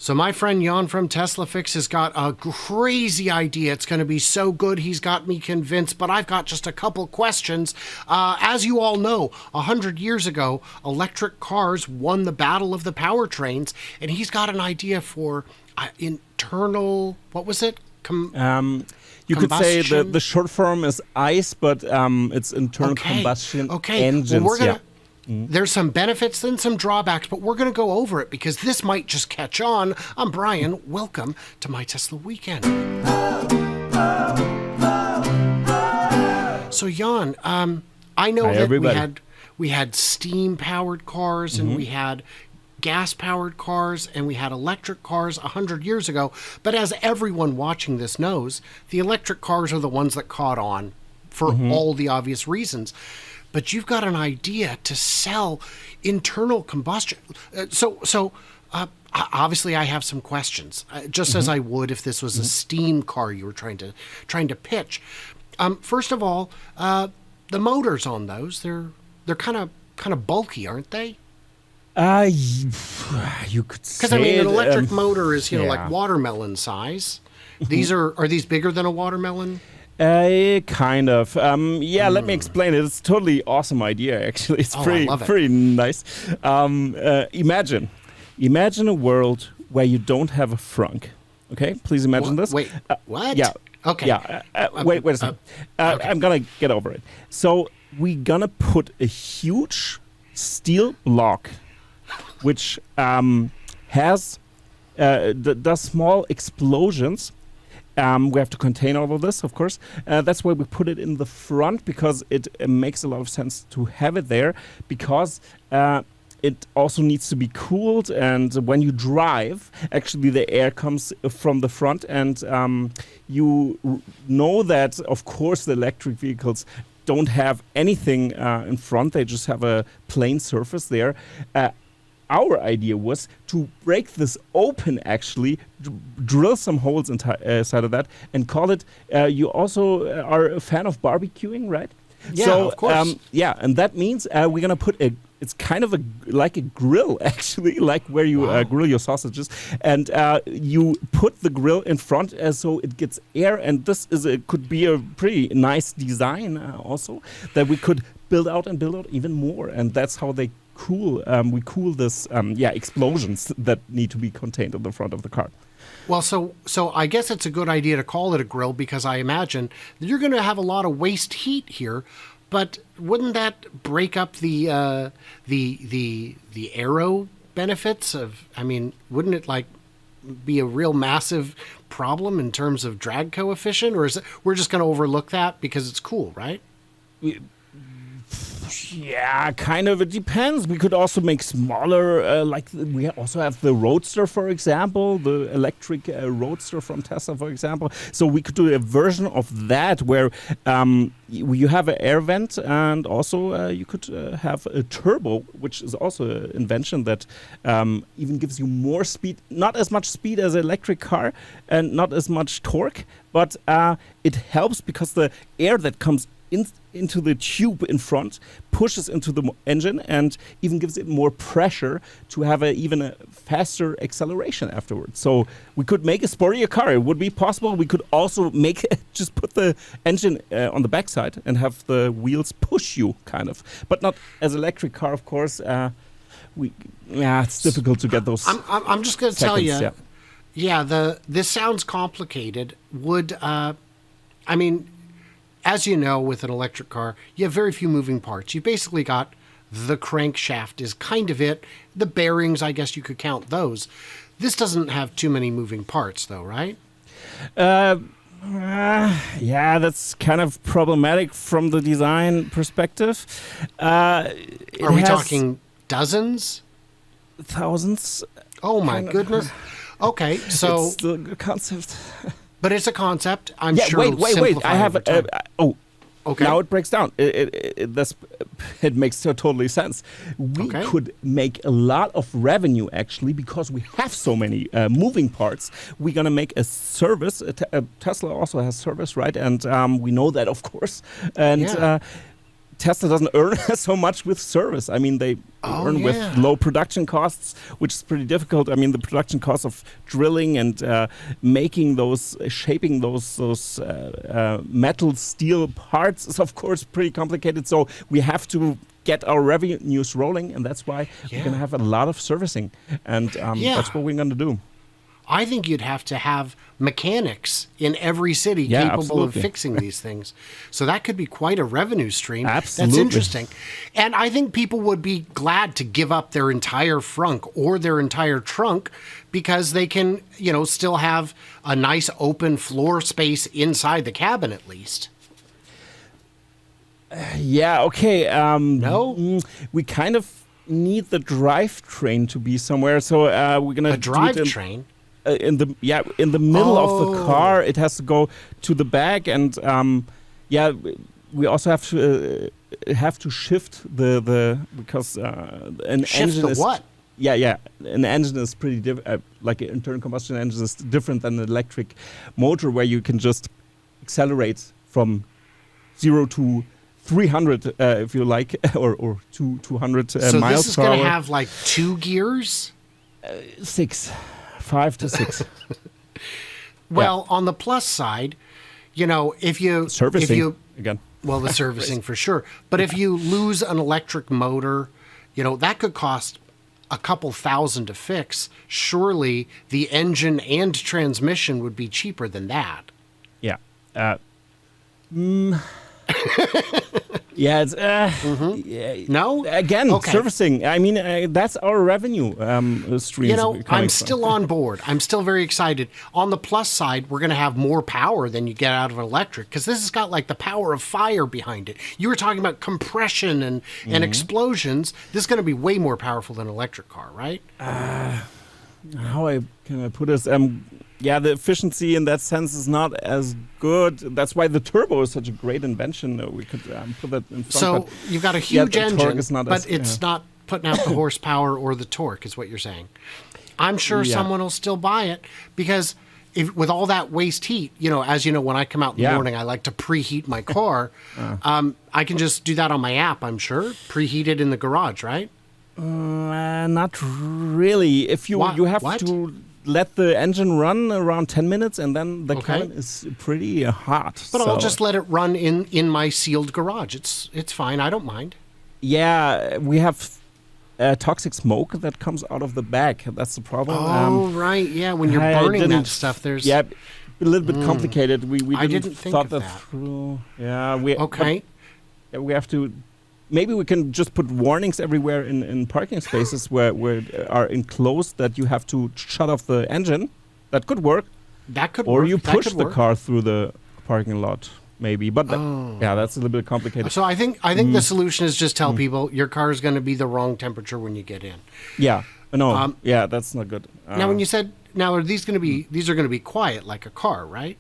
So my friend Jan from Tesla Fix has got a crazy idea. It's going to be so good. He's got me convinced, but I've got just a couple questions. As you all know, 100 years ago, electric cars won the battle of the powertrains, and he's got an idea for internal, what was it? You could say the short form is ICE, but it's internal combustion engines. Well, we're gonna, there's some benefits and some drawbacks, but we're going to go over it because this might just catch on. I'm Brian. Welcome to My Tesla Weekend. So, Jan, I know Hi, that everybody. we had steam-powered cars and we had gas-powered cars and we had electric cars 100 years ago. But as everyone watching this knows, the electric cars are the ones that caught on for all the obvious reasons. But you've got an idea to sell internal combustion. So obviously, I have some questions, just as I would if this was a steam car you were trying to pitch. First of all, the motors on those they're kind of bulky, aren't they? You could say. Because I mean, an electric motor is like watermelon size. These are these bigger than a watermelon? Kind of. Let me explain it. It's a totally awesome idea, actually. It's pretty nice. Imagine a world where you don't have a frunk. Okay, please imagine this. Wait, what? Yeah. Okay. Yeah. Wait a second. Okay. I'm gonna get over it. So we're gonna put a huge steel block, which has does small explosions. We have to contain all of this, of course. That's why we put it in the front, because it makes a lot of sense to have it there, because it also needs to be cooled. And when you drive, actually the air comes from the front. And you know that, of course, the electric vehicles don't have anything in front. They just have a plain surface there. Our idea was to break this open, actually, drill some holes inside of that, and call it. You also are a fan of barbecuing, right? Yeah, so, of course. And that means we're gonna put it's kind of like a grill, actually, like where you grill your sausages, and you put the grill in front so it gets air, and this could be a pretty nice design also that we could build out even more, and that's how they we cool this explosions that need to be contained in the front of the car. Well, so I guess it's a good idea to call it a grill, because I imagine that you're going to have a lot of waste heat here. But wouldn't that break up the aero benefits of? I mean, wouldn't it be a real massive problem in terms of drag coefficient, or is it we're just going to overlook that because it's cool, right? Yeah, kind of. It depends. We could also make smaller, we also have the Roadster, for example, the electric Roadster from Tesla, for example. So we could do a version of that where you have an air vent, and also you could have a turbo, which is also an invention that even gives you more speed. Not as much speed as an electric car and not as much torque, but it helps because the air that comes into the tube in front pushes into the engine and even gives it more pressure to have even a faster acceleration afterwards. So we could make a sportier car. It would be possible. We could also just put the engine on the backside and have the wheels push you, kind of. But not as electric car, of course. It's difficult to get those. I'm just going to tell you. This sounds complicated. As you know, with an electric car, you have very few moving parts. You've basically got the crankshaft is kind of it. The bearings, I guess you could count those. This doesn't have too many moving parts, though, right? That's kind of problematic from the design perspective. Are we talking dozens? Thousands? Oh, my goodness. Okay, so... It's still a good concept. But it's a concept. I'm sure. Wait. I have. Okay. Now it breaks down. It makes totally sense. We could make a lot of revenue, actually, because we have so many moving parts. We're gonna make a service. Tesla also has service, right? And we know that, of course. And Tesla doesn't earn so much with service. I mean, they earn with low production costs, which is pretty difficult. I mean, the production cost of drilling and making those, shaping those metal steel parts is, of course, pretty complicated. So we have to get our revenues rolling, and that's why we're going to have a lot of servicing. And that's what we're going to do. I think you'd have to have mechanics in every city capable of fixing these things. So that could be quite a revenue stream. Absolutely. That's interesting. And I think people would be glad to give up their entire frunk or their entire trunk because they can, still have a nice open floor space inside the cabin at least. Okay. No? We kind of need the drivetrain to be somewhere. So we're going to do a drivetrain? In the middle of the car. It has to go to the back, and we also have to shift the because an shift engine the is what? An engine is pretty like an internal combustion engine is different than an electric motor, where you can just accelerate from 0 to 300 if you like, or 200 miles per hour. So this is going to have like 2 gears? 5 to 6. Well, on the plus side, servicing again. Well, the servicing for sure. But if you lose an electric motor, that could cost a couple thousand to fix. Surely the engine and transmission would be cheaper than that. Yeah. It's no. Again, servicing. I mean, that's our revenue stream. I'm still on board. I'm still very excited. On the plus side, we're going to have more power than you get out of an electric because this has got like the power of fire behind it. You were talking about compression and explosions. This is going to be way more powerful than an electric car, right? How can I put this? The efficiency in that sense is not as good. That's why the turbo is such a great invention. We could put that in front. So you've got a huge engine, but it's not putting out the horsepower or the torque, is what you're saying. I'm sure someone will still buy it because with all that waste heat, as you know, when I come out in the morning, I like to preheat my car. I can just do that on my app, I'm sure. Preheat it in the garage, right? Not really. If you have to let the engine run around 10 minutes, and then the cabin is pretty hot. But I'll just let it run in my sealed garage. It's fine. I don't mind. Yeah, we have toxic smoke that comes out of the back. That's the problem. Right. Yeah, when you're burning that stuff, there's... Yeah, a little bit complicated. We didn't think thought of that through. Yeah, we have to... Maybe we can just put warnings everywhere in parking spaces where are enclosed that you have to shut off the engine. That could work. That could work. Or you push the car through the parking lot, maybe. But that's a little bit complicated. So I think the solution is just tell people your car is going to be the wrong temperature when you get in. Yeah. No. That's not good. Now, when you said, are these going to be? These are going to be quiet like a car, right?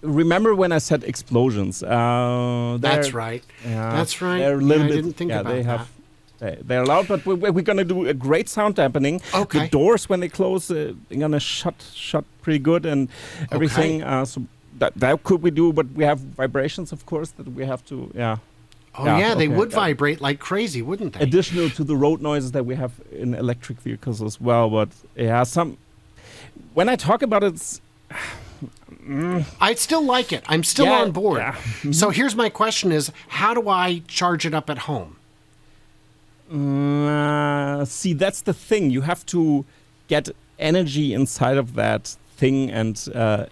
Remember when I said explosions? That's right. That's right. They're a little bit, I didn't think about that. They're loud, but we're going to do a great sound dampening. Okay. The doors, when they close, they're going to shut pretty good and everything. So that could we do, but we have vibrations, of course, that we have to, they would vibrate like crazy, wouldn't they? Additional to the road noises that we have in electric vehicles as well. But when I talk about it, I still like it. I'm still on board. Yeah. So here's my question is, how do I charge it up at home? See, that's the thing. You have to get energy inside of that thing and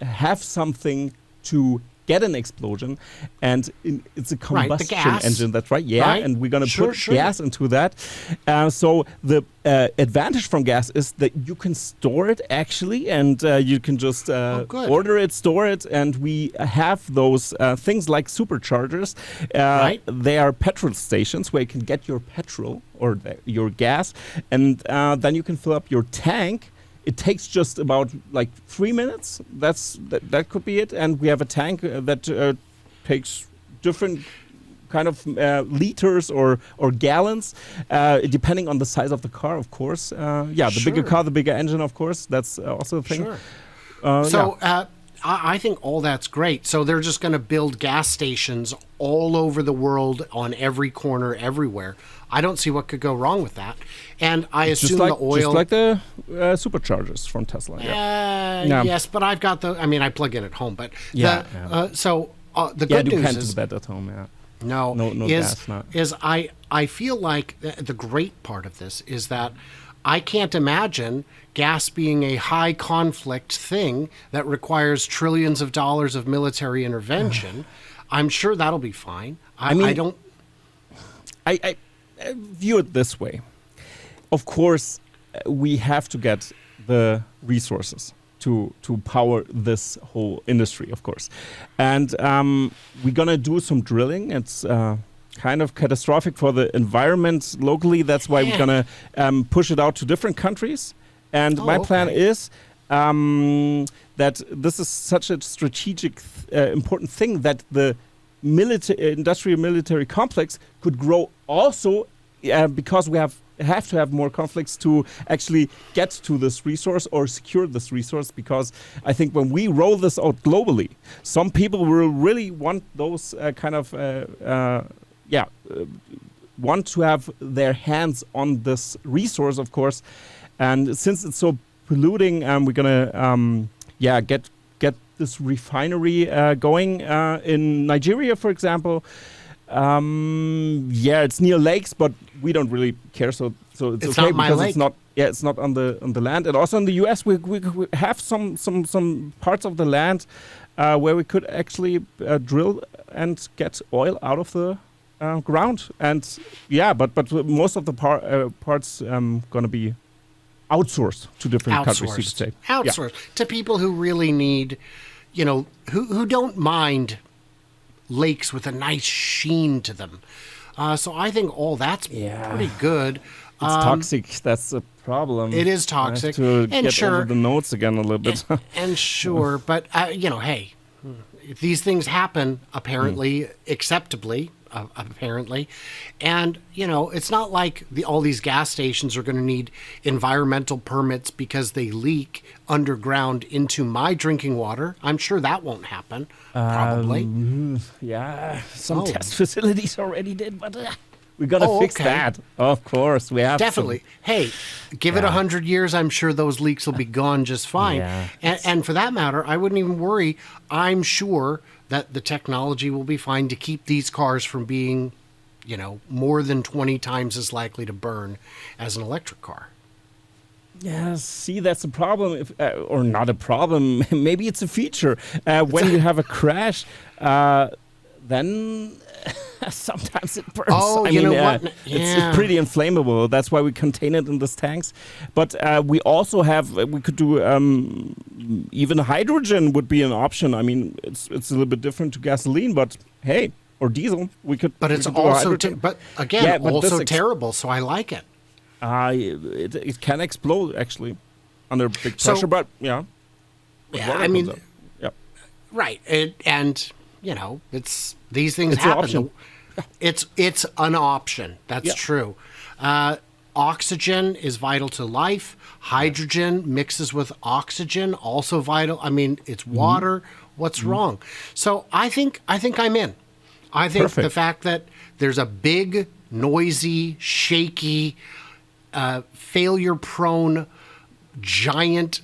have something to get an explosion, and it's a combustion engine. That's right. Yeah, right. And we're going to put gas into that. So the advantage from gas is that you can store it actually, and you can just order it, store it, and we have those things like superchargers. They are petrol stations where you can get your petrol or your gas, and then you can fill up your tank. It takes just about 3 minutes. That could be it. And we have a tank that takes different kind of liters or gallons, depending on the size of the car, of course. The bigger car, the bigger engine, of course. That's also a thing. Sure. I think all that's great. So they're just going to build gas stations all over the world on every corner, everywhere. I don't see what could go wrong with that. And I assume the oil... Just like the superchargers from Tesla. Yes, but I've got I plug in at home, but... the good you news can't is... do that at home, yeah. No gas, not. I feel like the great part of this is that I can't imagine gas being a high conflict thing that requires trillions of dollars of military intervention. I'm sure that'll be fine. I view it this way. Of course, we have to get the resources to power this whole industry, of course. And we're going to do some drilling. It's kind of catastrophic for the environment locally. That's why we're going to push it out to different countries. And my plan is that this is such a strategic, important thing that the industrial military complex could grow also because we have to have more conflicts to actually get to this resource or secure this resource, because I think when we roll this out globally, some people will really want those want to have their hands on this resource, of course. And since it's so polluting, we're gonna get this refinery going in Nigeria, for example. It's near lakes, but we don't really care. So it's okay not my because lake. it's not. Yeah, it's not on the land. And also in the U.S., we have some parts of the land where we could actually drill and get oil out of the ground. And but most of the parts gonna be outsourced to different countries, you could say. Outsourced to people who really need, who don't mind lakes with a nice sheen to them. So I think all that's pretty good. It's toxic. That's the problem. It is toxic. I have to and get over the notes again a little bit. and sure, but hey, these things happen apparently acceptably. Apparently, and it's not like all these gas stations are going to need environmental permits because they leak underground into my drinking water. I'm sure that won't happen. Probably. Some test facilities already did, but we got to fix that. Of course, we have definitely. Hey, give it 100 years. I'm sure those leaks will be gone just fine. And for that matter, I wouldn't even worry. I'm sure that the technology will be fine to keep these cars from being, more than 20 times as likely to burn as an electric car. Yeah, see, that's a problem, or not a problem. Maybe it's a feature. When you have a crash, then sometimes it burns. What? It's pretty inflammable. That's why we contain it in these tanks. But we also we could do even hydrogen would be an option. I mean, it's a little bit different to gasoline, but hey, or diesel, we could. But it's also, also terrible. So I like it. It can explode actually under big pressure, but right, it's these things happen. It's an option. That's true. Oxygen is vital to life. Hydrogen mixes with oxygen, also vital. I mean, it's water. What's wrong? So I think I'm in. I think the fact that there's a big, noisy, shaky, failure-prone, giant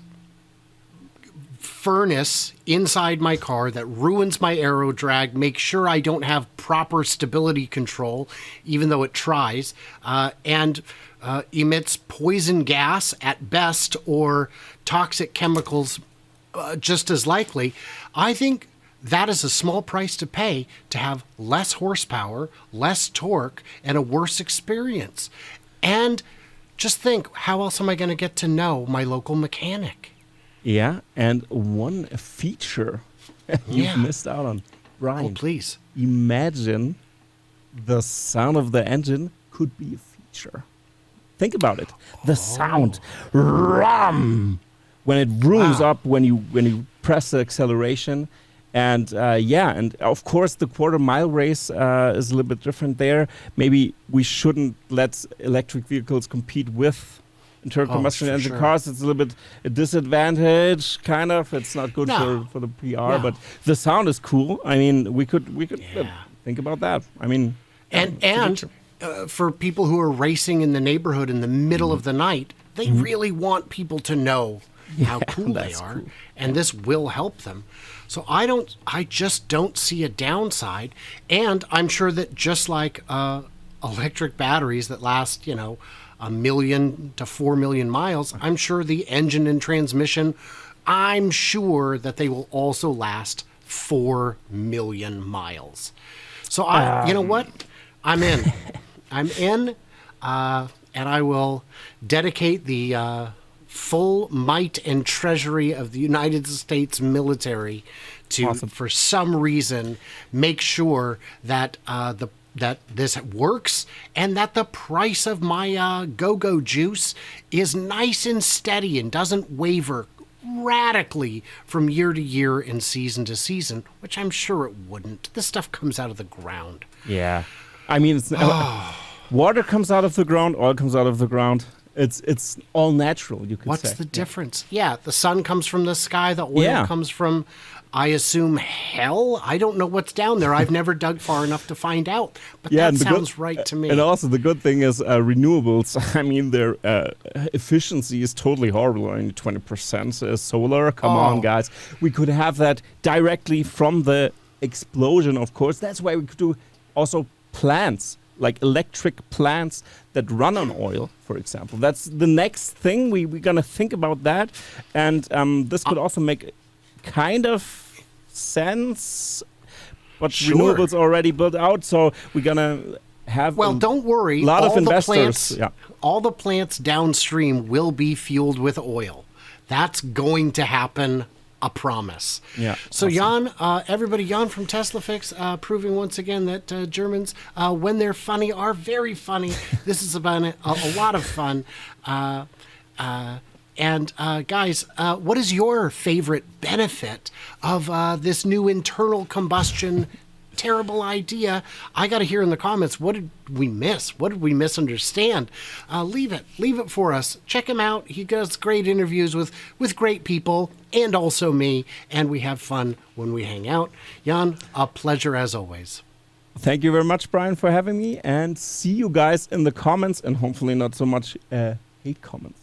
furnace inside my car that ruins my aero drag, makes sure I don't have proper stability control, even though it tries, and emits poison gas at best or toxic chemicals just as likely. I think that is a small price to pay to have less horsepower, less torque, and a worse experience. And just think, how else am I going to get to know my local mechanic? Yeah, and one feature you've missed out on, Brian. Oh, please. Imagine the sound of the engine could be a feature. Think about it. The sound, rum, when it rooms up when you press the acceleration. And and of course the quarter-mile race is a little bit different there. Maybe we shouldn't let electric vehicles compete with internal combustion for engine sure. cars. It's a little bit a disadvantage, kind of. It's not good No. for the PR, No. but the sound is cool. I mean, we could Yeah. think about that. I mean, And for people who are racing in the neighborhood in the middle of the night, they really want people to know how cool they that's are, cool. and this will help them. So I just don't see a downside, and I'm sure that just like electric batteries that last, 1 million to 4 million miles, I'm sure the engine and transmission, I'm sure that they will also last 4 million miles. So you know what? I'm in. I'm in, and I will dedicate the full might and treasury of the United States military to, Awesome. for some reason, make sure that that this works and that the price of my go-go juice is nice and steady and doesn't waver radically from year to year and season to season, which I'm sure it wouldn't. This stuff comes out of the ground. yeah. I mean, it's water comes out of the ground, oil comes out of the ground. It's all natural, you could say. What's the difference? Yeah, the sun comes from the sky, the oil Yeah. comes from, I assume, hell? I don't know what's down there. I've never dug far enough to find out, but that and the sounds right to me. And also the good thing is renewables. I mean, their efficiency is totally horrible. Only 20% solar. Come on, guys. We could have that directly from the explosion. Of course, that's why we could do also plants, like electric plants that run on oil, for example. That's the next thing we're gonna think about that, and this could also make kind of sense, but Sure. renewables already built out, so we're gonna have Well, don't worry. lot of all the investors, plants, yeah. all the plants downstream will be fueled with oil. That's going to happen. A promise. Yeah, So awesome. Jan, everybody, Jan from Tesla Fix, proving once again that Germans, when they're funny, are very funny. This is about a lot of fun. And guys, what is your favorite benefit of this new internal combustion terrible idea? I got to hear in the comments, what did we miss? What did we misunderstand? Leave it for us. Check him out. He does great interviews with great people and also me, and we have fun when we hang out. Jan, a pleasure as always. Thank you very much, Brian, for having me, and see you guys in the comments, and hopefully not so much hate comments.